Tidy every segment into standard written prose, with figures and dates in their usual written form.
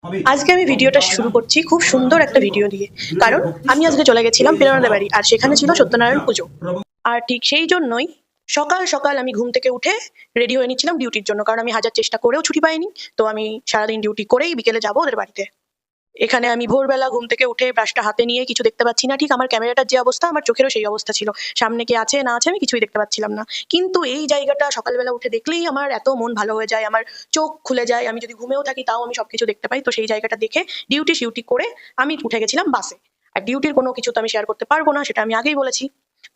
আজকে আমি ভিডিওটা শুরু করছি খুব সুন্দর একটা ভিডিও দিয়ে। কারণ আমি আজকে চলে গেছিলাম প্রেরণাদের বাড়ি, আর সেখানে ছিল সত্যনারায়ণ পুজো। আর ঠিক সেই জন্যই সকাল সকাল আমি ঘুম থেকে উঠে রেডি হয়ে নিচ্ছিলাম ডিউটির জন্য, কারণ আমি হাজার চেষ্টা করেও ছুটি পাইনি। তো আমি সারাদিন ডিউটি করেই বিকেলে যাবো ওদের বাড়িতে। এখানে আমি ভোরবেলা ঘুম থেকে উঠে ব্রাশটা হাতে নিয়ে কিছু দেখতে পাচ্ছি না, ঠিক আমার ক্যামেরাটার যে অবস্থা আমার চোখেরও সেই অবস্থা ছিল। সামনে কে আছে না আছে আমি কিছুই দেখতে পাচ্ছিলাম না। কিন্তু এই জায়গাটা সকালবেলা উঠে দেখলেই আমার এত মন ভালো হয়ে যায়, আমার চোখ খুলে যায়। আমি যদি ঘুমেও থাকি তাও আমি সবকিছু দেখতে পাই। তো সেই জায়গাটা দেখে ডিউটি শিউটি করে আমি উঠে গেছিলাম বাসে। আর ডিউটির কোনো কিছু তো আমি শেয়ার করতে পারবো না, সেটা আমি আগেই বলেছি।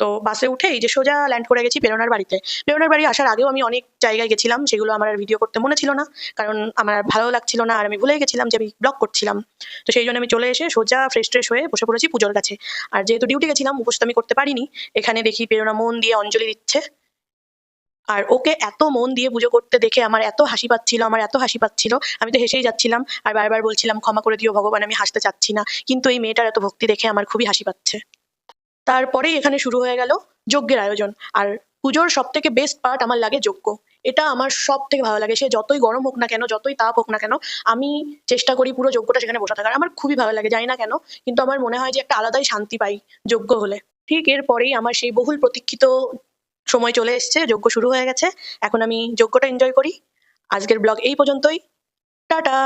তো বাসে উঠে এই যে সোজা ল্যান্ড করে গেছি প্রেরণার বাড়িতে। প্রেরণার বাড়ি আসার আগেও আমি অনেক জায়গায় গেছিলাম, সেগুলো আমার আর ভিডিও করতে মনে ছিল না, কারণ আমার আর ভালো লাগছিল না, আর আমি ভুলে গেছিলাম যে আমি ব্লগ করছিলাম। তো সেই জন্য আমি চলে এসে সোজা ফ্রেশ ট্রেশ হয়ে বসে পড়েছি পুজোর কাছে। আর যেহেতু ডিউটি গেছিলাম, উপোস তো আমি করতে পারিনি। এখানে দেখি প্রেরণা মন দিয়ে অঞ্জলি দিচ্ছে। আর ওকে এত মন দিয়ে পুজো করতে দেখে আমার এত হাসি পাচ্ছিল, আমার এত হাসি পাচ্ছিল, আমি তো হেসেই যাচ্ছিলাম। আর বারবার বলছিলাম ক্ষমা করে দিও ভগবান, আমি হাসতে চাচ্ছি না। কিন্তু এই মেয়েটার এত ভক্তি দেখে আমার খুবই হাসি পাচ্ছে। তারপরেই এখানে শুরু হয়ে গেল যজ্ঞের আয়োজন। আর পুজোর সব থেকে বেস্ট পার্ট আমার লাগে যজ্ঞ। এটা আমার সব থেকে ভালো লাগে, সে যতই গরম হোক না কেন, যতই তাপ হোক না কেন, আমি চেষ্টা করি পুরো যজ্ঞটা সেখানে বসে থাকার। আমার খুবই ভালো লাগে, জানি না কেন, কিন্তু আমার মনে হয় যে একটা আলাদাই শান্তি পাই যজ্ঞ হলে। ঠিক এরপরেই আমার সেই বহুল প্রতীক্ষিত সময় চলে এসেছে, যজ্ঞ শুরু হয়ে গেছে। এখন আমি যজ্ঞটা এনজয় করি। আজকের ব্লগ এই পর্যন্তই। টাটা।